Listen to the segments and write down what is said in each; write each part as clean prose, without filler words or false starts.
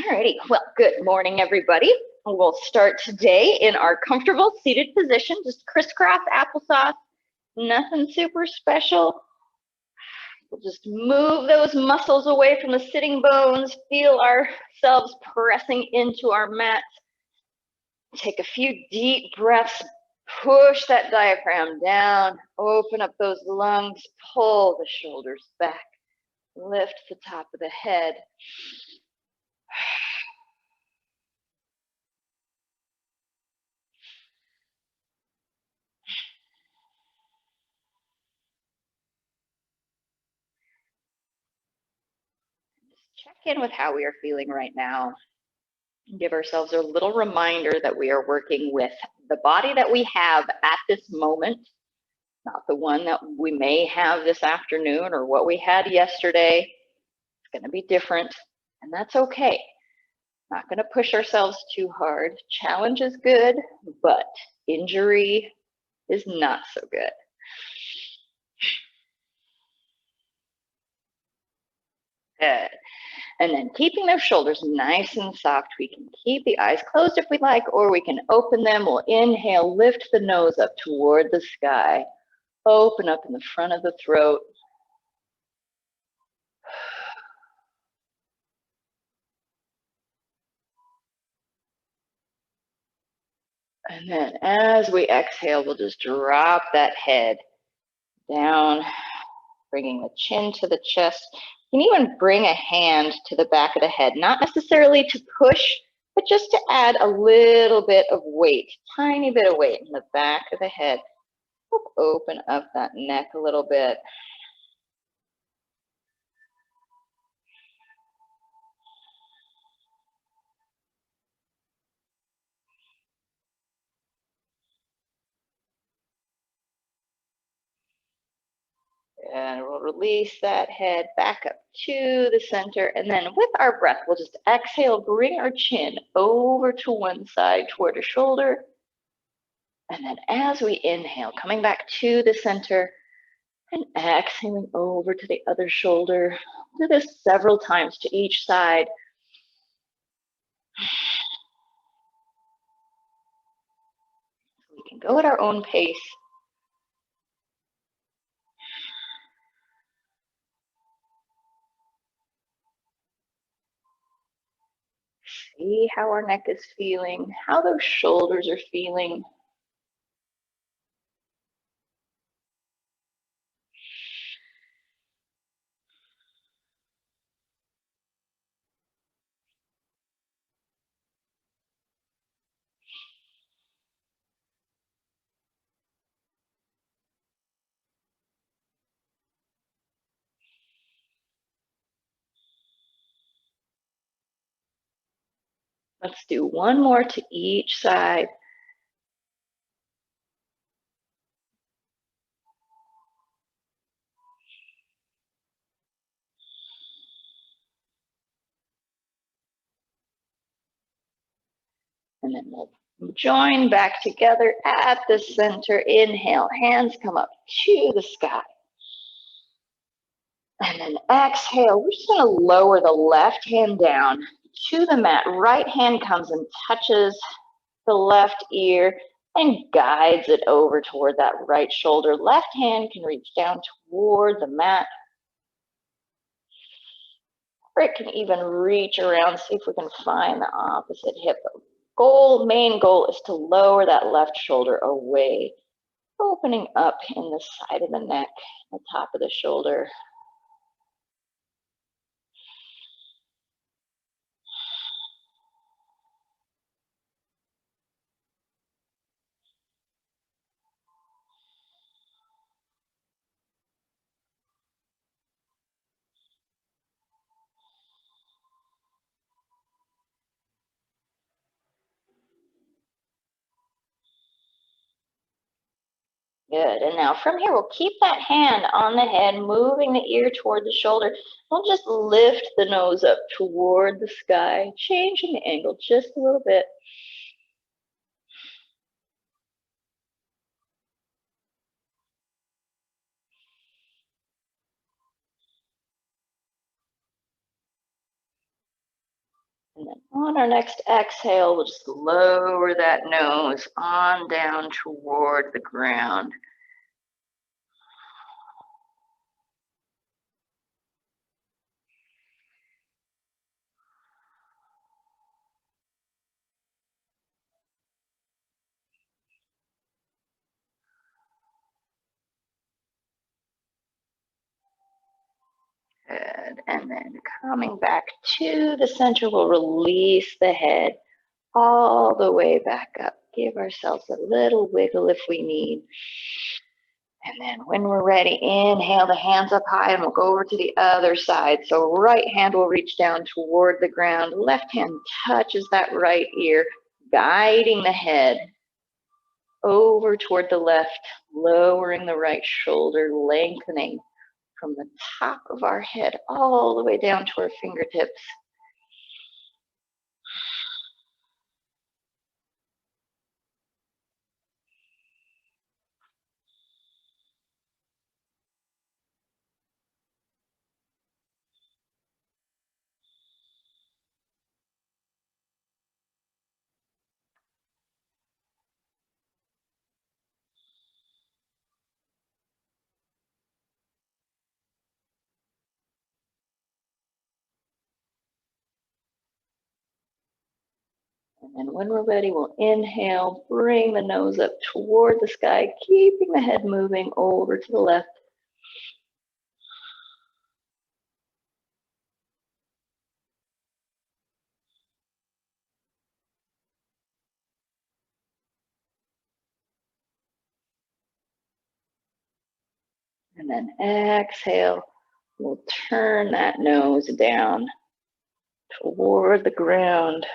Alrighty, well, good morning, everybody. We'll start today in our comfortable seated position, just crisscross applesauce, nothing super special. We'll just move those muscles away from the sitting bones, feel ourselves pressing into our mats. Take a few deep breaths, push that diaphragm down, open up those lungs, pull the shoulders back, lift the top of the head. Check in with how we are feeling right now. Give ourselves a little reminder that we are working with the body that we have at this moment, not the one that we may have this afternoon or what we had yesterday. It's going to be different, and that's okay. Not going to push ourselves too hard. Challenge is good, but injury is not so good. Good. And then keeping those shoulders nice and soft. We can keep the eyes closed if we like, or we can open them. We'll inhale, lift the nose up toward the sky. Open up in the front of the throat. And then as we exhale, we'll just drop that head down, bringing the chin to the chest. You can even bring a hand to the back of the head, not necessarily to push, but just to add a little bit of weight, tiny bit of weight in the back of the head. Open up that neck a little bit. And we'll release that head back up to the center. And then with our breath, we'll just exhale, bring our chin over to one side toward a shoulder. And then as we inhale, coming back to the center and exhaling over to the other shoulder. Do this several times to each side. We can go at our own pace. See how our neck is feeling, how those shoulders are feeling. Let's do one more to each side. And then we'll join back together at the center. Inhale, hands come up to the sky. And then exhale, we're just gonna lower the left hand down to the mat. Right hand comes and touches the left ear and guides it over toward that right shoulder. Left hand can reach down toward the mat. Or it can even reach around, see if we can find the opposite hip. Main goal is to lower that left shoulder away, opening up in the side of the neck, the top of the shoulder. Good, and now from here, we'll keep that hand on the head, moving the ear toward the shoulder. We'll just lift the nose up toward the sky, changing the angle just a little bit. And then on our next exhale, we'll just lower that nose on down toward the ground. Good. And then coming back to the center, we'll release the head all the way back up. Give ourselves a little wiggle if we need. And then when we're ready, inhale the hands up high and we'll go over to the other side. So right hand will reach down toward the ground. Left hand touches that right ear, guiding the head over toward the left, lowering the right shoulder, lengthening from the top of our head all the way down to our fingertips. And when we're ready, we'll inhale, bring the nose up toward the sky, keeping the head moving over to the left. And then exhale, we'll turn that nose down toward the ground.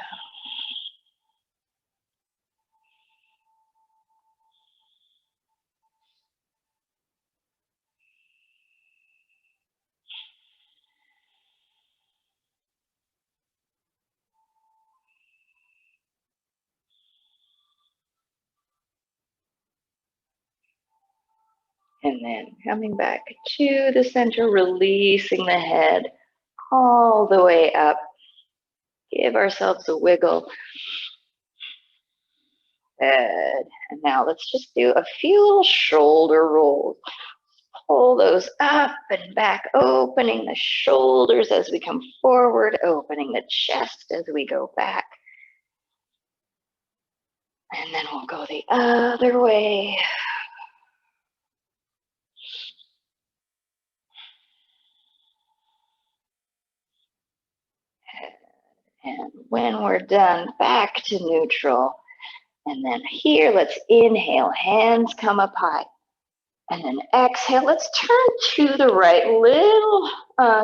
And then coming back to the center, releasing the head all the way up. Give ourselves a wiggle. Good. And now let's just do a few shoulder rolls. Pull those up and back, opening the shoulders as we come forward, opening the chest as we go back. And then we'll go the other way. And when we're done, back to neutral. And then here, let's inhale, hands come up high. And then exhale, let's turn to the right, little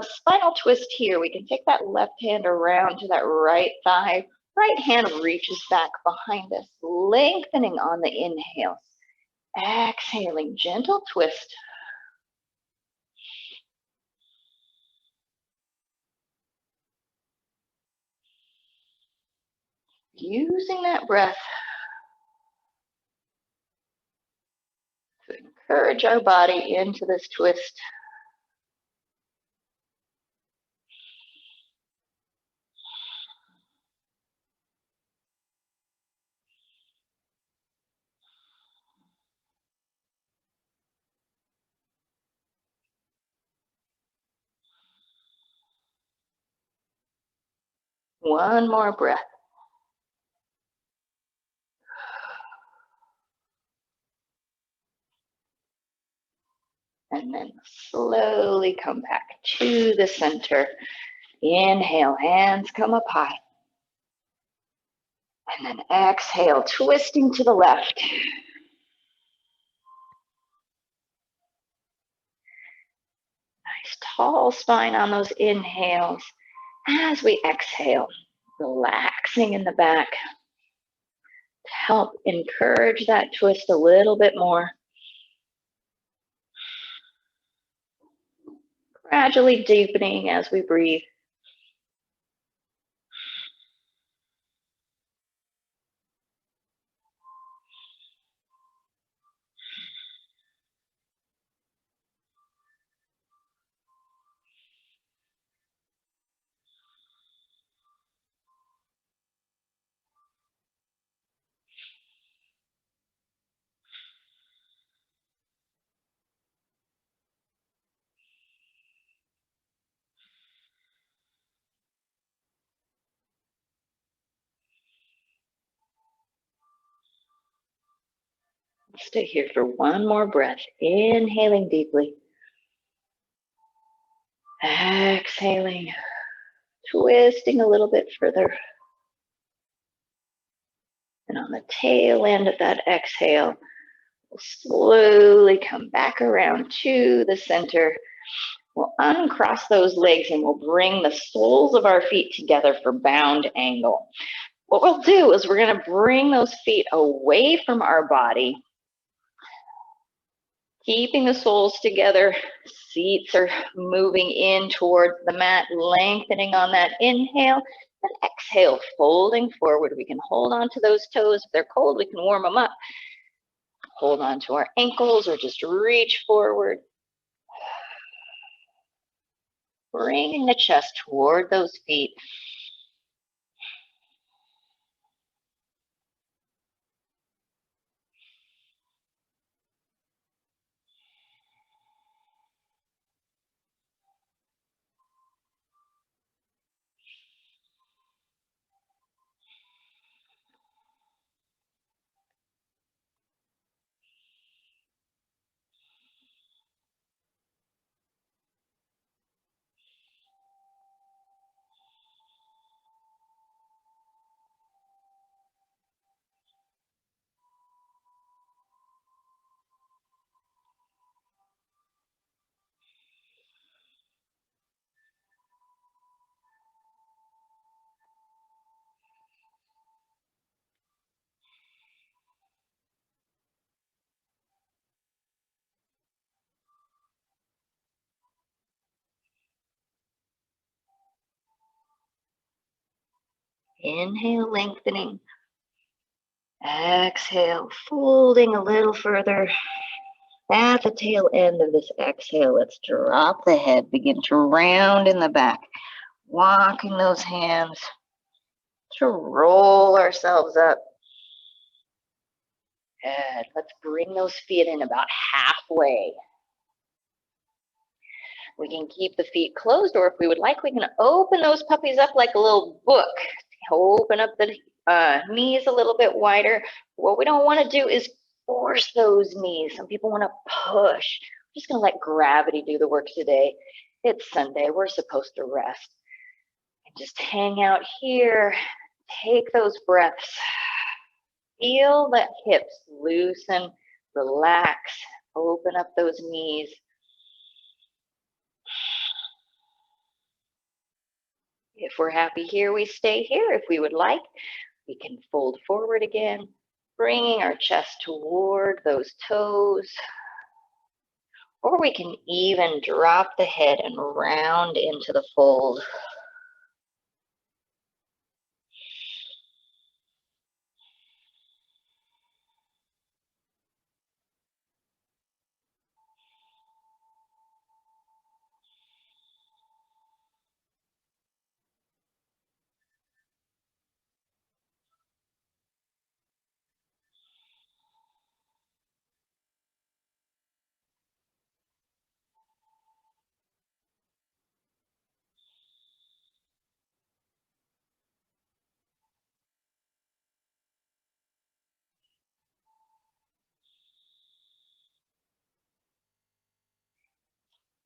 spinal twist here. We can take that left hand around to that right thigh. Right hand reaches back behind us, lengthening on the inhale. Exhaling, gentle twist. Using that breath to encourage our body into this twist. One more breath. And then slowly come back to the center. Inhale, hands come up high. And then exhale, twisting to the left. Nice tall spine on those inhales. As we exhale, relaxing in the back to help encourage that twist a little bit more. Gradually deepening as we breathe. Stay here for one more breath. Inhaling deeply. Exhaling. Twisting a little bit further. And on the tail end of that exhale, we'll slowly come back around to the center. We'll uncross those legs and we'll bring the soles of our feet together for bound angle. What we'll do is we're going to bring those feet away from our body, keeping the soles together. Seats are moving in towards the mat, lengthening on that inhale. And exhale, folding forward. We can hold on to those toes. If they're cold, we can warm them up. Hold on to our ankles or just reach forward. Bringing the chest toward those feet. Inhale, lengthening. Exhale, folding a little further. At the tail end of this exhale, let's drop the head, begin to round in the back, walking those hands to roll ourselves up. Good. Let's bring those feet in about halfway. We can keep the feet closed, or if we would like, we can open those puppies up like a little book. Open up the knees a little bit wider. What we don't want to do is force those knees. Some people want to push. I'm just going to let gravity do the work today. It's Sunday. We're supposed to rest. And just hang out here. Take those breaths. Feel the hips loosen, relax, open up those knees. If we're happy here, we stay here. If we would like, we can fold forward again, bringing our chest toward those toes. Or we can even drop the head and round into the fold.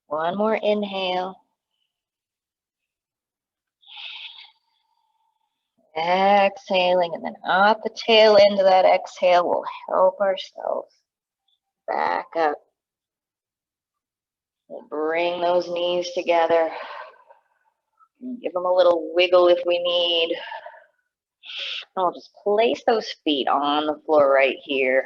One more inhale. Exhaling, and then at the tail end of that exhale, we'll help ourselves back up. We'll bring those knees together. Give them a little wiggle if we need. And we'll just place those feet on the floor right here.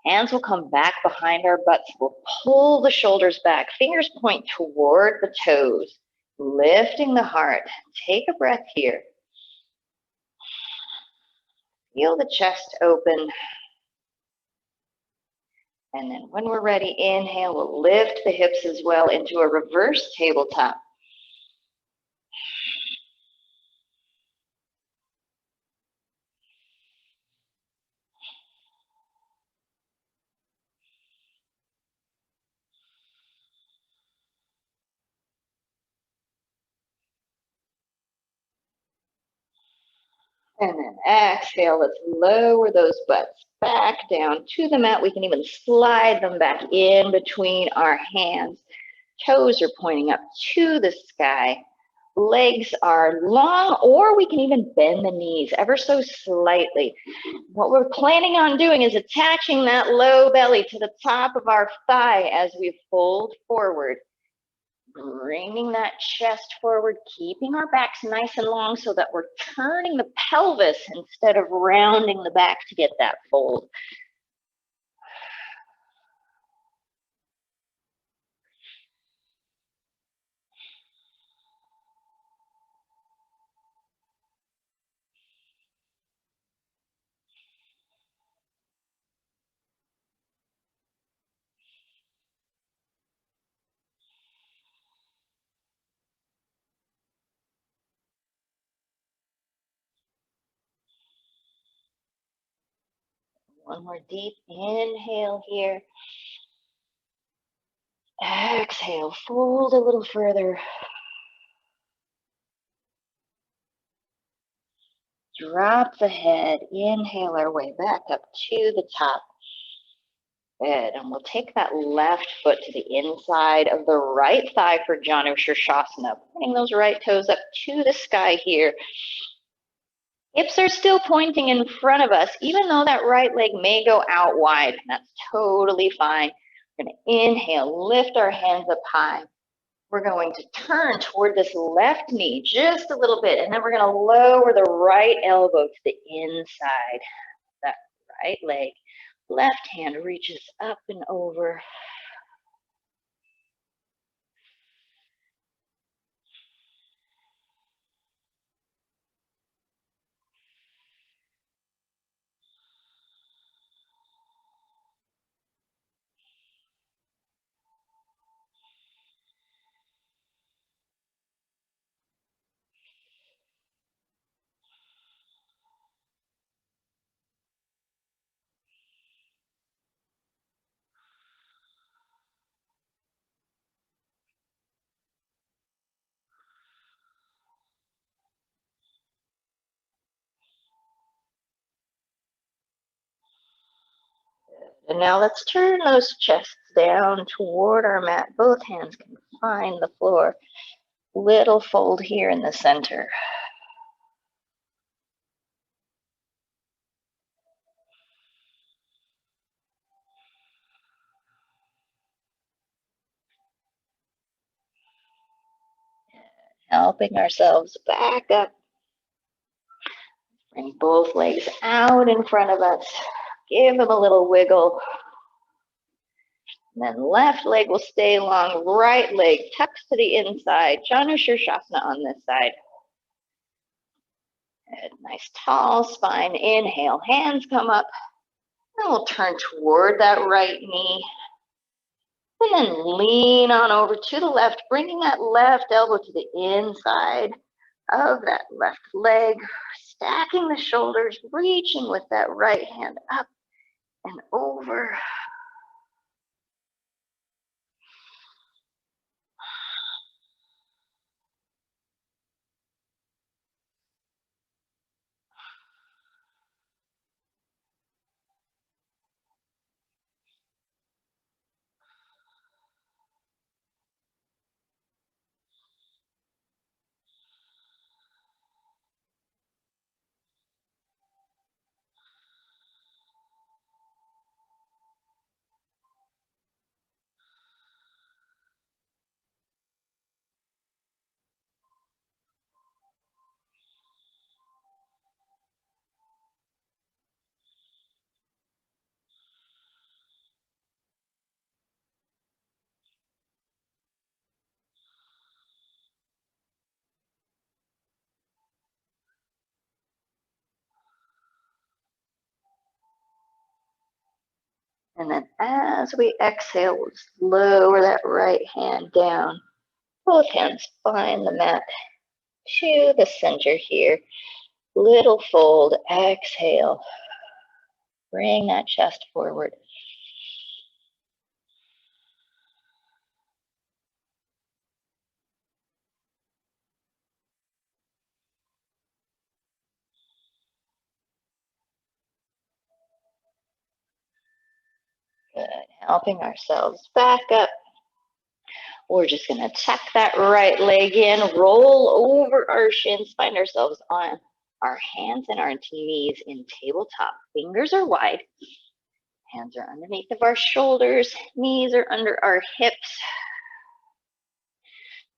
Hands will come back behind our butts. We'll pull the shoulders back. Fingers point toward the toes, lifting the heart. Take a breath here. Feel the chest open. And then when we're ready, inhale, we'll lift the hips as well into a reverse tabletop. And then exhale, let's lower those butts back down to the mat. We can even slide them back in between our hands. Toes are pointing up to the sky. Legs are long, or we can even bend the knees ever so slightly. What we're planning on doing is attaching that low belly to the top of our thigh as we fold forward. Bringing that chest forward, keeping our backs nice and long so that we're turning the pelvis instead of rounding the back to get that fold. One more deep inhale here. Exhale, fold a little further. Drop the head, inhale our way back up to the top. Good, and we'll take that left foot to the inside of the right thigh for Janu Shirshasana, pointing those right toes up to the sky here. Hips are still pointing in front of us, even though that right leg may go out wide. That's totally fine. We're going to inhale, lift our hands up high. We're going to turn toward this left knee just a little bit, and then we're going to lower the right elbow to the inside. That right leg. Left hand reaches up and over. And now let's turn those chests down toward our mat. Both hands can find the floor. Little fold here in the center. Helping ourselves back up. Bring both legs out in front of us. Give them a little wiggle. And then left leg will stay long. Right leg tucks to the inside. Janu Shirshasana on this side. Good. Nice tall spine. Inhale. Hands come up. And we'll turn toward that right knee. And then lean on over to the left, bringing that left elbow to the inside of that left leg, stacking the shoulders, reaching with that right hand up and over. And then as we exhale, we'll just lower that right hand down. Both hands find the mat to the center here. Little fold, exhale. Bring that chest forward. helping ourselves back up. We're just going to tuck that right leg in, roll over our shins, find ourselves on our hands and our knees in tabletop. Fingers are wide. Hands are underneath of our shoulders. Knees are under our hips.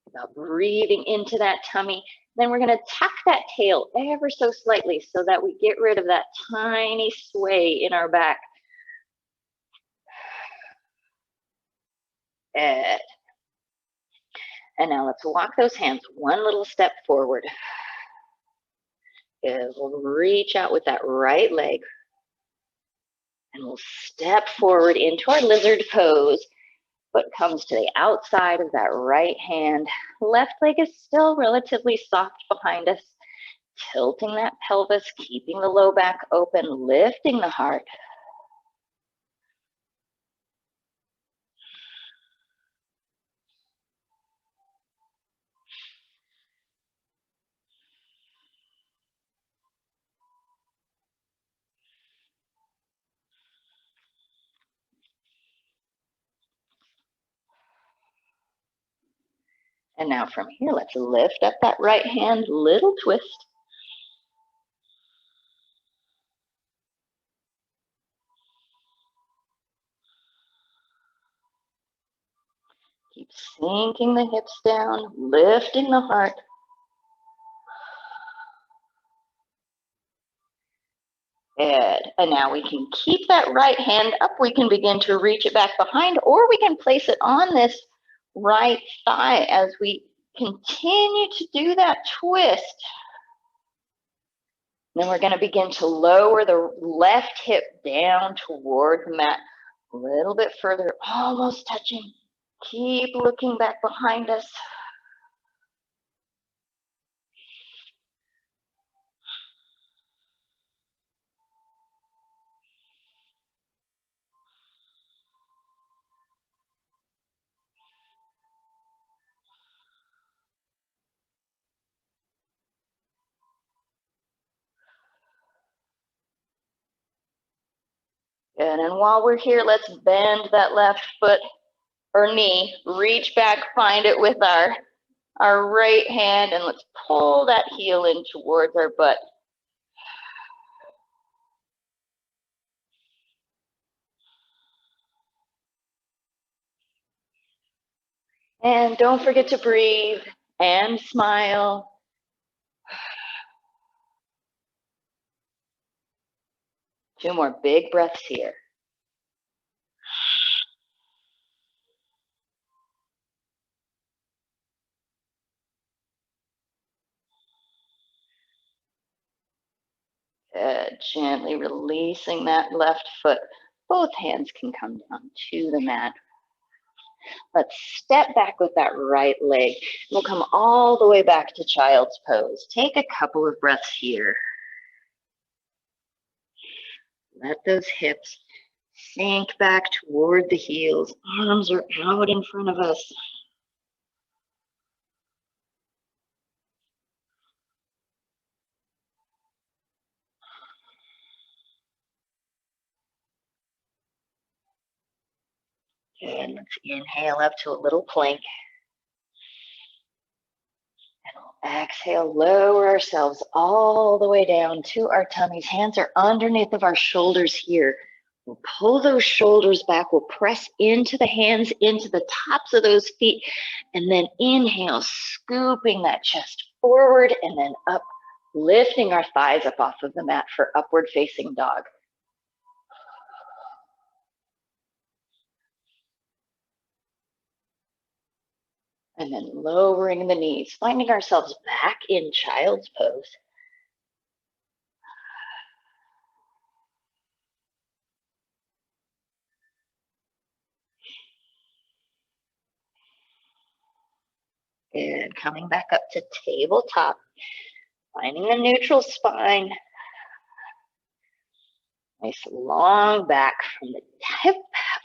About breathing into that tummy. Then we're going to tuck that tail ever so slightly so that we get rid of that tiny sway in our back. Good. And now let's walk those hands one little step forward. Good. We'll reach out with that right leg. And we'll step forward into our lizard pose. Foot comes to the outside of that right hand. Left leg is still relatively soft behind us. Tilting that pelvis, keeping the low back open, lifting the heart. And now from here, let's lift up that right hand, little twist. Keep sinking the hips down, lifting the heart. Good. And now we can keep that right hand up. We can begin to reach it back behind, or we can place it on this right thigh as we continue to do that twist. Then we're going to begin to lower the left hip down toward the mat a little bit further, almost touching. Keep looking back behind us. Good. And while we're here, let's bend that left foot or knee, reach back, find it with our right hand, and let's pull that heel in towards our butt. And don't forget to breathe and smile. Two more big breaths here. Good. Gently releasing that left foot. Both hands can come down to the mat. Let's step back with that right leg. We'll come all the way back to child's pose. Take a couple of breaths here. Let those hips sink back toward the heels. Arms are out in front of us. Good. Let's inhale up to a little plank. And we'll exhale, lower ourselves all the way down to our tummies. Hands are underneath of our shoulders here. We'll pull those shoulders back. We'll press into the hands, into the tops of those feet. And then inhale, scooping that chest forward and then up, lifting our thighs up off of the mat for upward facing dog. And then lowering the knees, finding ourselves back in child's pose. And coming back up to tabletop, finding the neutral spine. Nice long back from the tip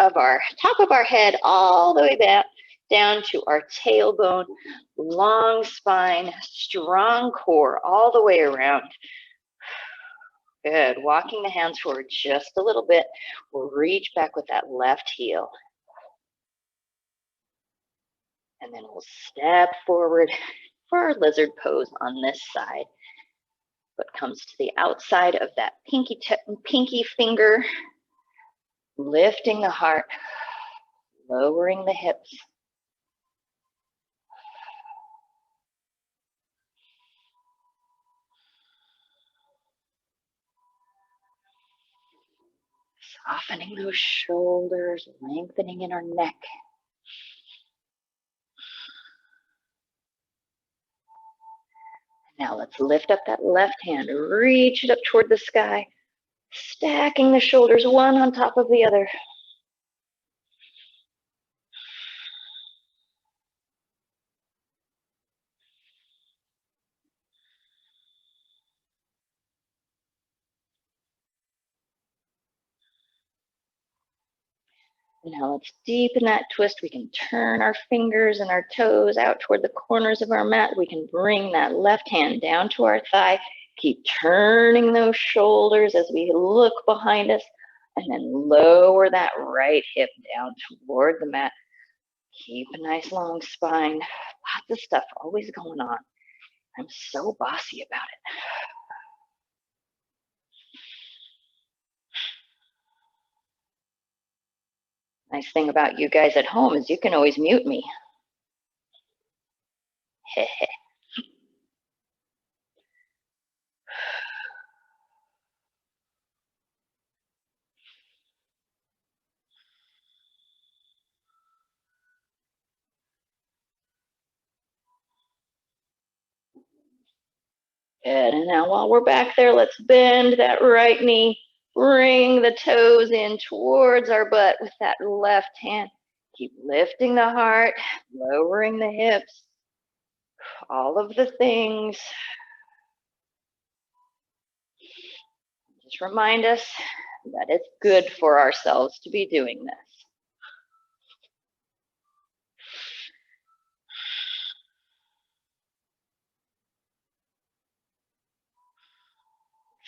of our top of our head all the way back down to our tailbone. Long spine, strong core all the way around. Good. Walking the hands forward just a little bit. We'll reach back with that left heel. And then we'll step forward for our lizard pose on this side. What comes to the outside of that pinky finger, lifting the heart, lowering the hips. Softening those shoulders, lengthening in our neck. Now let's lift up that left hand, reach it up toward the sky, stacking the shoulders one on top of the other. Now let's deepen that twist. We can turn our fingers and our toes out toward the corners of our mat. We can bring that left hand down to our thigh. Keep turning those shoulders as we look behind us, and then lower that right hip down toward the mat. Keep a nice long spine. Lots of stuff always going on. I'm so bossy about it. Nice thing about you guys at home is you can always mute me. Good. And now while we're back there, let's bend that right knee. Bring the toes in towards our butt with that left hand. Keep lifting the heart, lowering the hips. All of the things. Just remind us that it's good for ourselves to be doing this.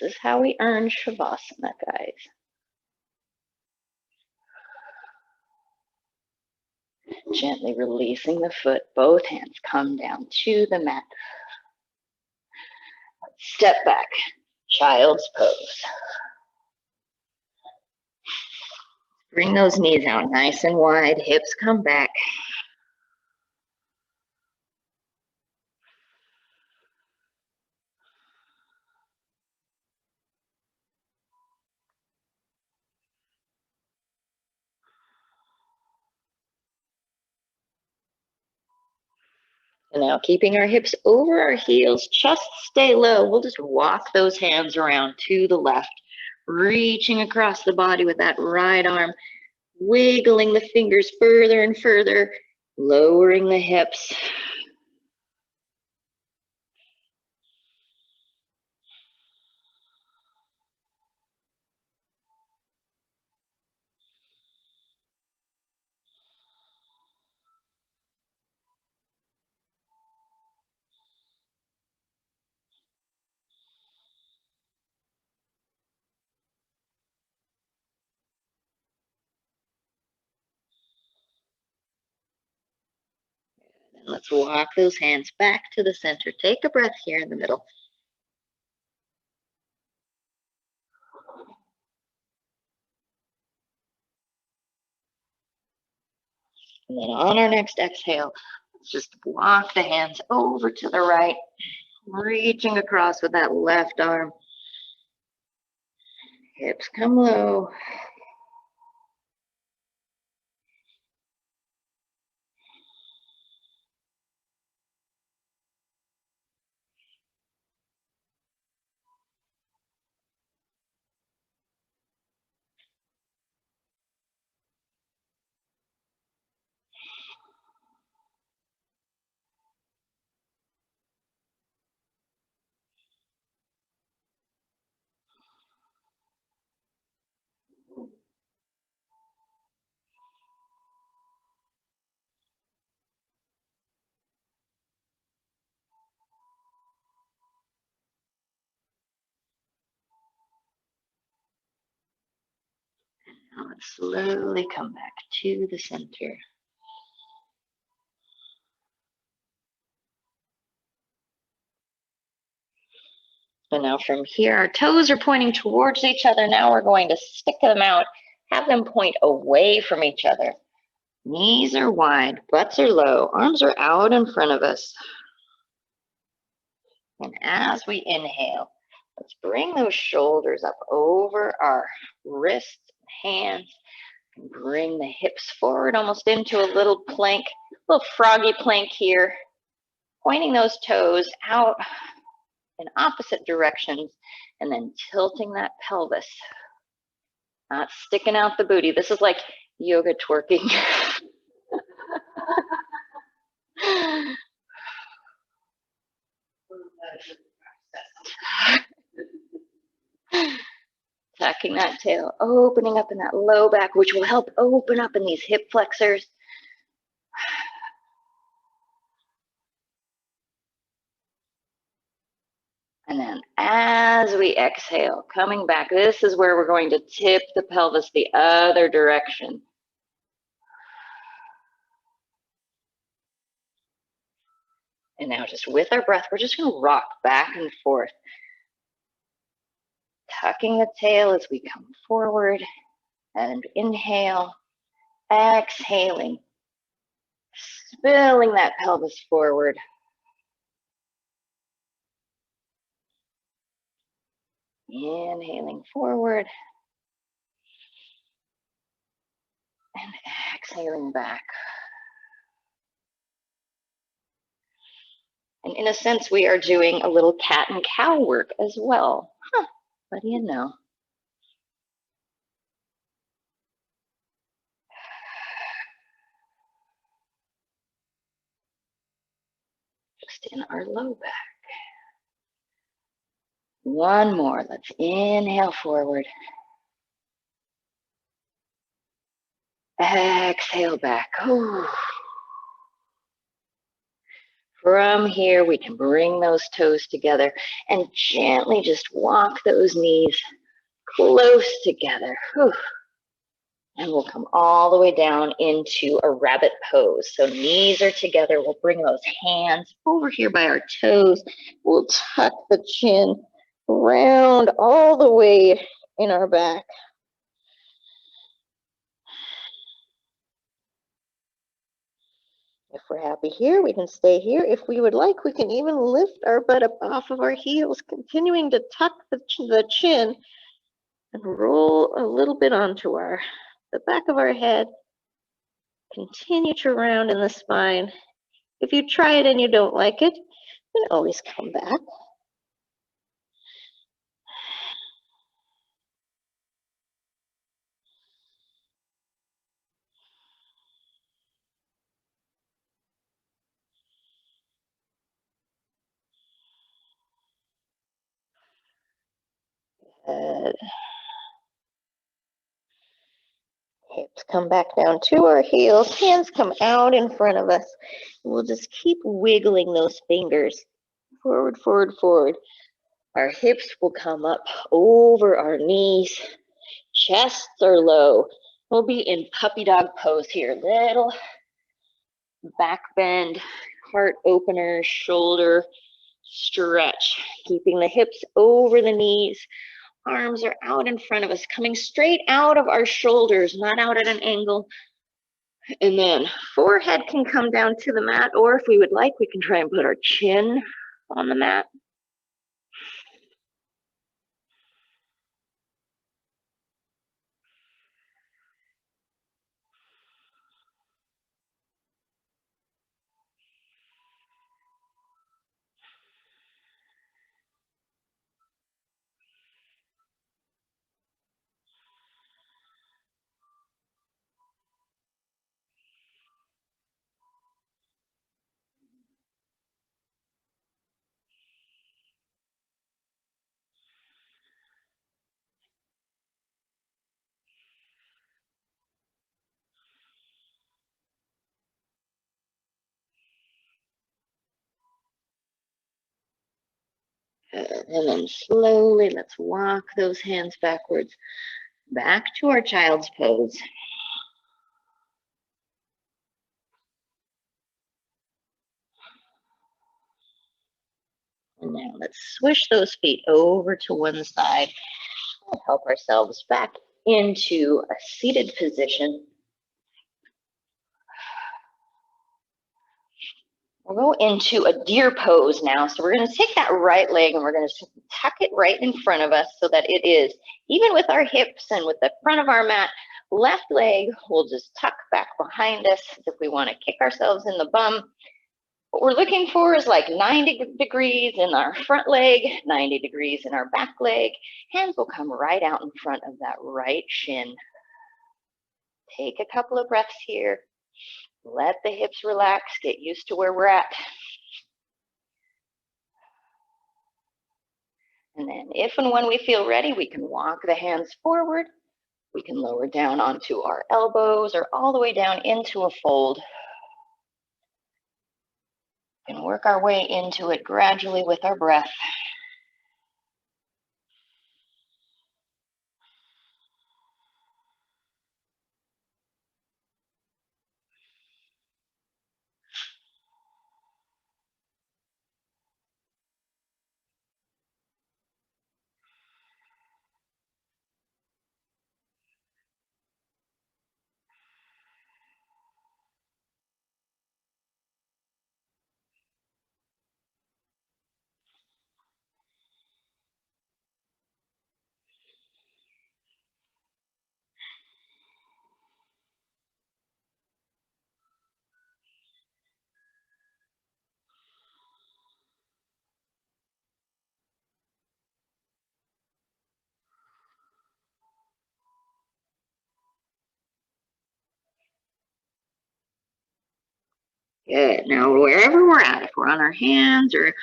This is how we earn Shavasana, guys. Gently releasing the foot, both hands come down to the mat. Step back, child's pose. Bring those knees out nice and wide, hips come back. And now keeping our hips over our heels, chest stay low. We'll just walk those hands around to the left, reaching across the body with that right arm, wiggling the fingers further and further, lowering the hips. Let's walk those hands back to the center. Take a breath here in the middle. And then on our next exhale, let's just walk the hands over to the right, reaching across with that left arm. Hips come low. slowly come back to the center. And now from here, our toes are pointing towards each other. Now we're going to stick them out, have them point away from each other. Knees are wide, butts are low, arms are out in front of us. And as we inhale, let's bring those shoulders up over our wrists, hands, and bring the hips forward almost into a little plank, little froggy plank here, pointing those toes out in opposite directions, and then tilting that pelvis, not sticking out the booty. This is like yoga twerking. Tucking that tail, opening up in that low back, which will help open up in these hip flexors. And then as we exhale, coming back, this is where we're going to tip the pelvis the other direction. And now just with our breath, we're just going to rock back and forth. Tucking the tail as we come forward, and inhale, exhaling, spilling that pelvis forward. Inhaling forward, and exhaling back. And in a sense, we are doing a little cat and cow work as well. What do you know? Just in our low back. One more. Let's inhale forward. Exhale back. Ooh. From here, we can bring those toes together and gently just walk those knees close together. Whew. And we'll come all the way down into a rabbit pose. So knees are together. We'll bring those hands over here by our toes. We'll tuck the chin round all the way in our back. If we're happy here, we can stay here. If we would like, we can even lift our butt up off of our heels, continuing to tuck the chin and roll a little bit onto the back of our head. Continue to round in the spine. If you try it and you don't like it, you can always come back. Good. Hips come back down to our heels. Hands come out in front of us. We'll just keep wiggling those fingers. Forward, forward, forward. Our hips will come up over our knees. Chests are low. We'll be in puppy dog pose here. Little back bend, heart opener, shoulder stretch. Keeping the hips over the knees. Arms are out in front of us, coming straight out of our shoulders, not out at an angle. And then forehead can come down to the mat, or if we would like, we can try and put our chin on the mat. And then slowly, let's walk those hands backwards. Back to our child's pose. And now let's swish those feet over to one side. We'll help ourselves back into a seated position. We'll go into a deer pose now. So we're going to take that right leg and we're going to tuck it right in front of us so that it is, even with our hips and with the front of our mat, left leg will just tuck back behind us if we want to kick ourselves in the bum. What we're looking for is like 90 degrees in our front leg, 90 degrees in our back leg. Hands will come right out in front of that right shin. Take a couple of breaths here. Let the hips relax, get used to where we're at. And then if and when we feel ready, we can walk the hands forward. We can lower down onto our elbows or all the way down into a fold. We can work our way into it gradually with our breath. Good. Now, wherever we're at, if we're on our hands or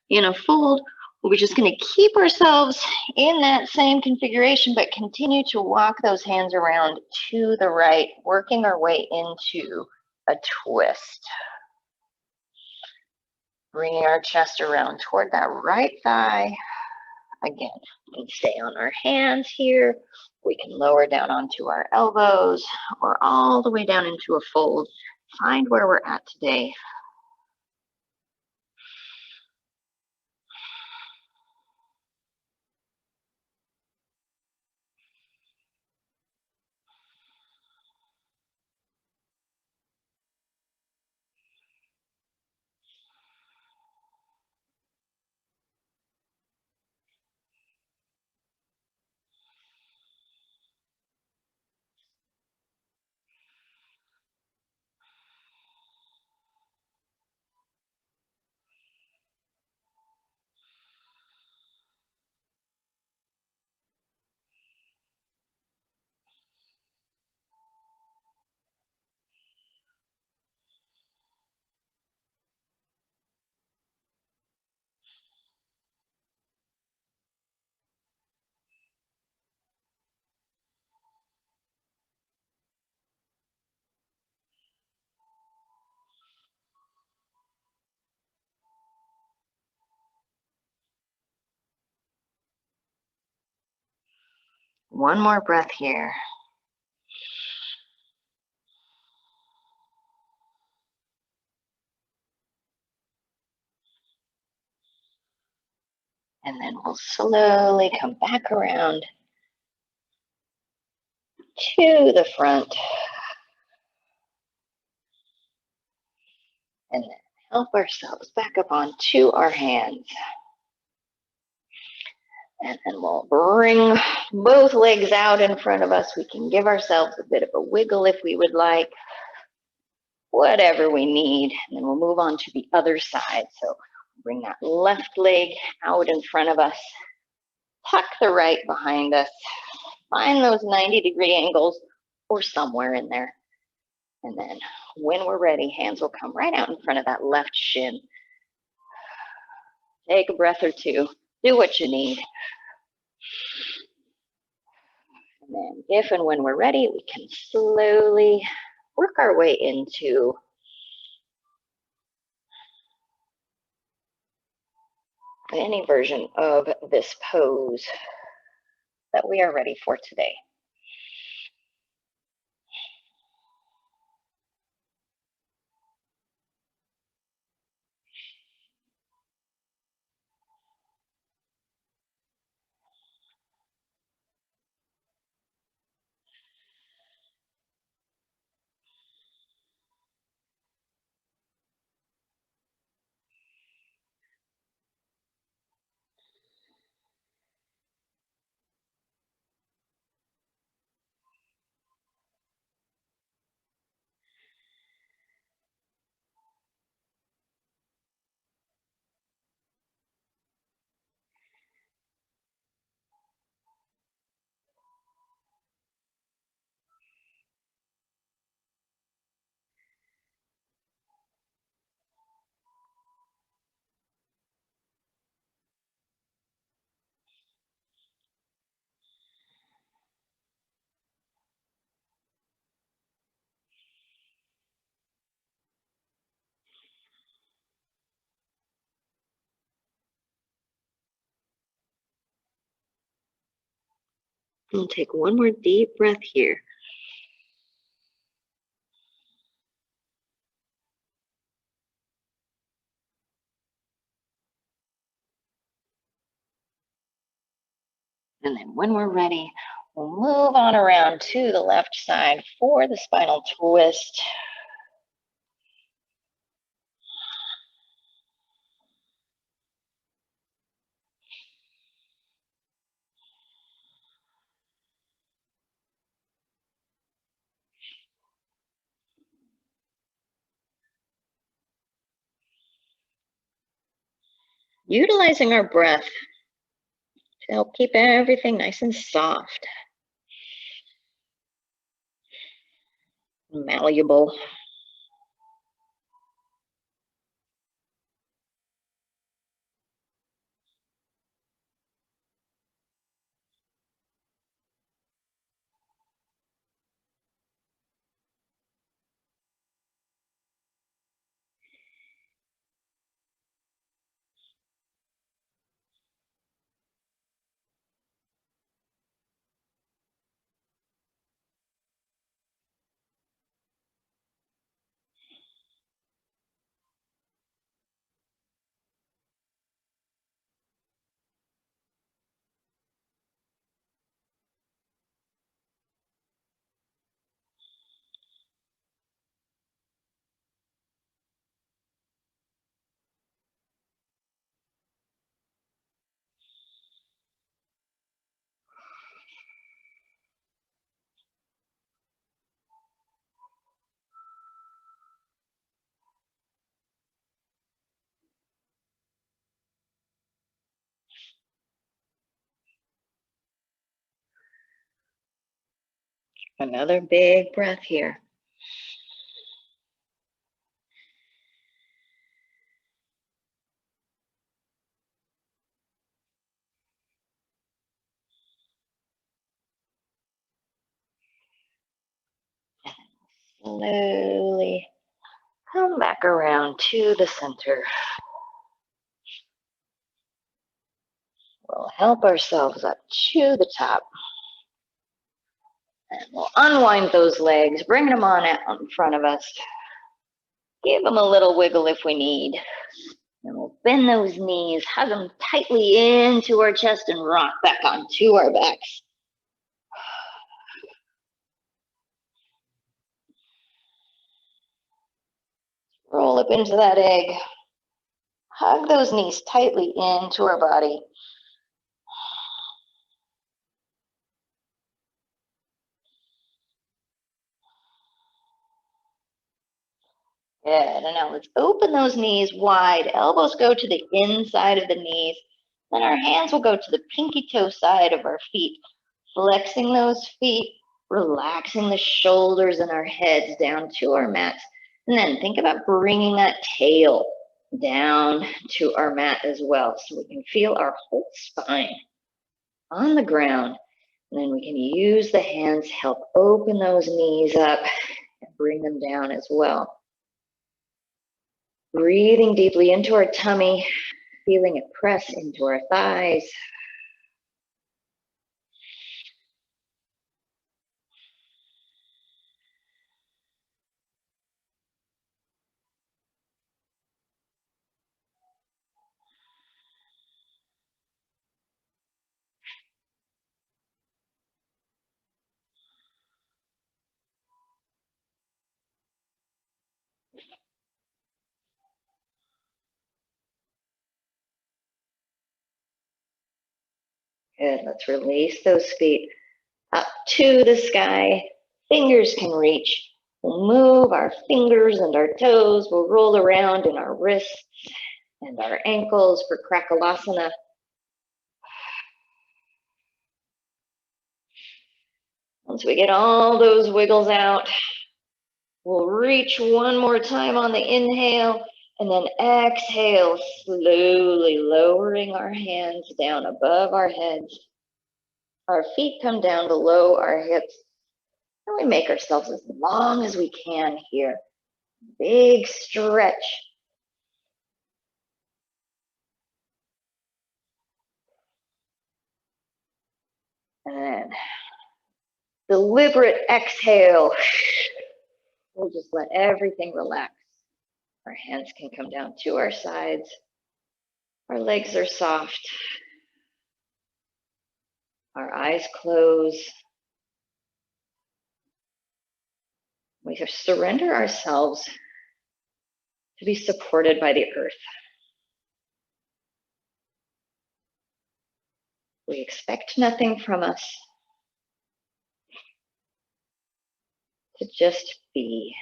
in a fold, we're just going to keep ourselves in that same configuration, but continue to walk those hands around to the right, working our way into a twist. Bringing our chest around toward that right thigh. Again, we can stay on our hands here. We can lower down onto our elbows or all the way down into a fold. Find where we're at today. One more breath here. And then we'll slowly come back around to the front. And then help ourselves back up onto our hands. And then we'll bring both legs out in front of us. We can give ourselves a bit of a wiggle if we would like, whatever we need. And then we'll move on to the other side. So bring that left leg out in front of us. Tuck the right behind us. Find those 90-degree angles or somewhere in there. And then when we're ready, hands will come right out in front of that left shin. Take a breath or two. Do what you need. And then if and when we're ready, we can slowly work our way into any version of this pose that we are ready for today. And take one more deep breath here. And then when we're ready, we'll move on around to the left side for the spinal twist. Utilizing our breath to help keep everything nice and soft, malleable. Another big breath here. Slowly come back around to the center. We'll help ourselves up to the top. And we'll unwind those legs, bring them on out in front of us. Give them a little wiggle if we need. And we'll bend those knees, hug them tightly into our chest and rock back onto our backs. Roll up into that egg. Hug those knees tightly into our body. Good, and now let's open those knees wide. Elbows go to the inside of the knees. Then our hands will go to the pinky toe side of our feet. Flexing those feet, relaxing the shoulders and our heads down to our mats. And then think about bringing that tail down to our mat as well, so we can feel our whole spine on the ground. And then we can use the hands to help open those knees up and bring them down as well. Breathing deeply into our tummy, feeling it press into our thighs. Good, let's release those feet up to the sky. Fingers can reach. We'll move our fingers and our toes. We'll roll around in our wrists and our ankles for Krakalasana. Once we get all those wiggles out, we'll reach one more time on the inhale and then exhale, slowly lowering our hands down above our heads. Our feet come down below our hips. And we make ourselves as long as we can here. Big stretch. And then deliberate exhale. We'll just let everything relax. Our hands can come down to our sides. Our legs are soft. Our eyes close. We surrender ourselves to be supported by the earth. We expect nothing from us, to just be.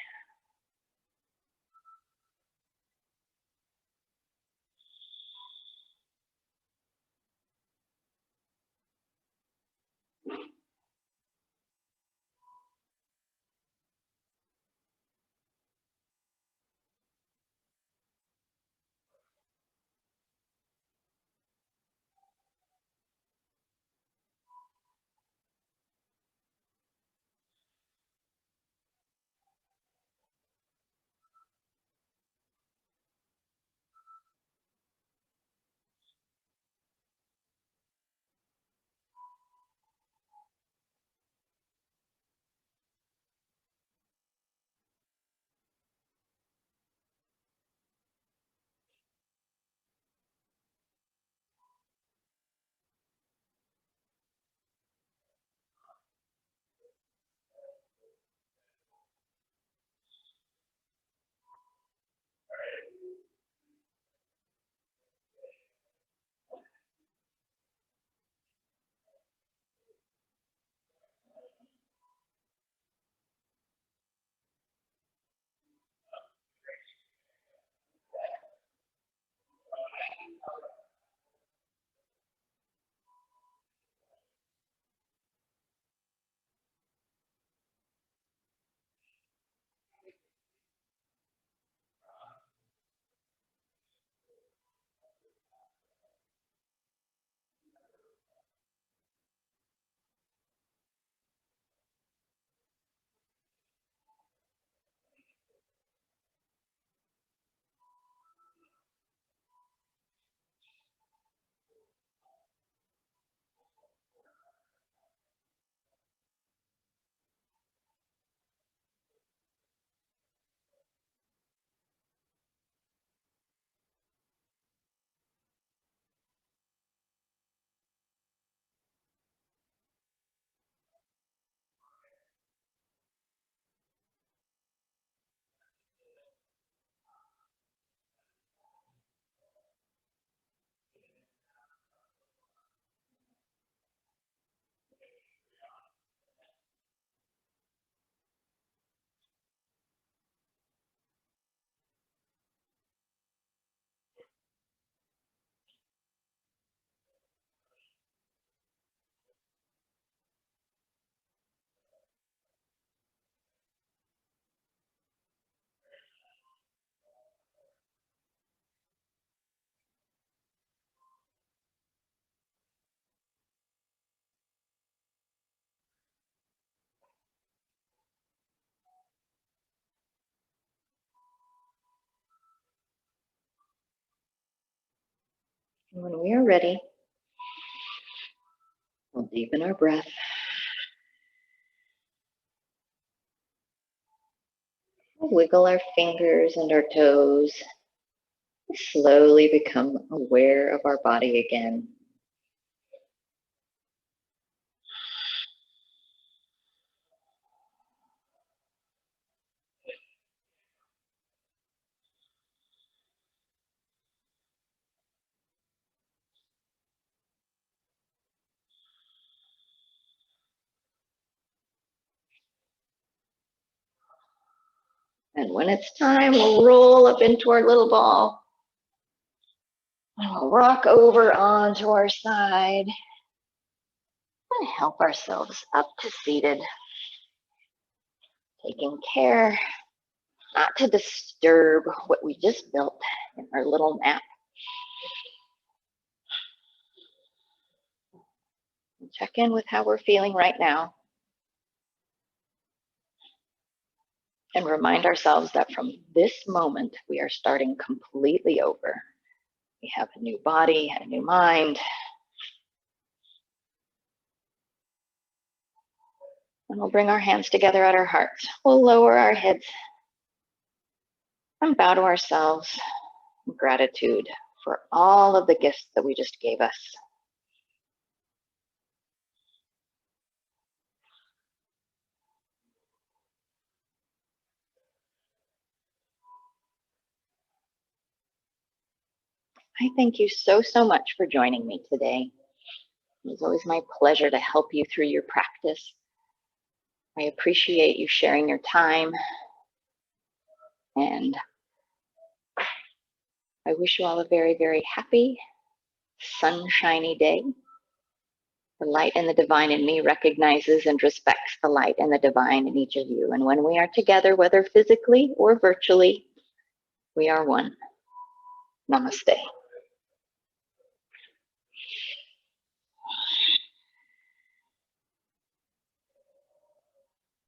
And when we are ready, we'll deepen our breath. We'll wiggle our fingers and our toes. Slowly become aware of our body again. And when it's time, we'll roll up into our little ball. We'll rock over onto our side and help ourselves up to seated. Taking care not to disturb what we just built in our little mat. Check in with how we're feeling right now. And remind ourselves that from this moment, we are starting completely over. We have a new body, a new mind. And we'll bring our hands together at our hearts. We'll lower our heads and bow to ourselves in gratitude for all of the gifts that we just gave us. I thank you so, so much for joining me today. It was always my pleasure to help you through your practice. I appreciate you sharing your time, and I wish you all a very, very happy, sunshiny day. The light and the divine in me recognizes and respects the light and the divine in each of you. And when we are together, whether physically or virtually, we are one. Namaste.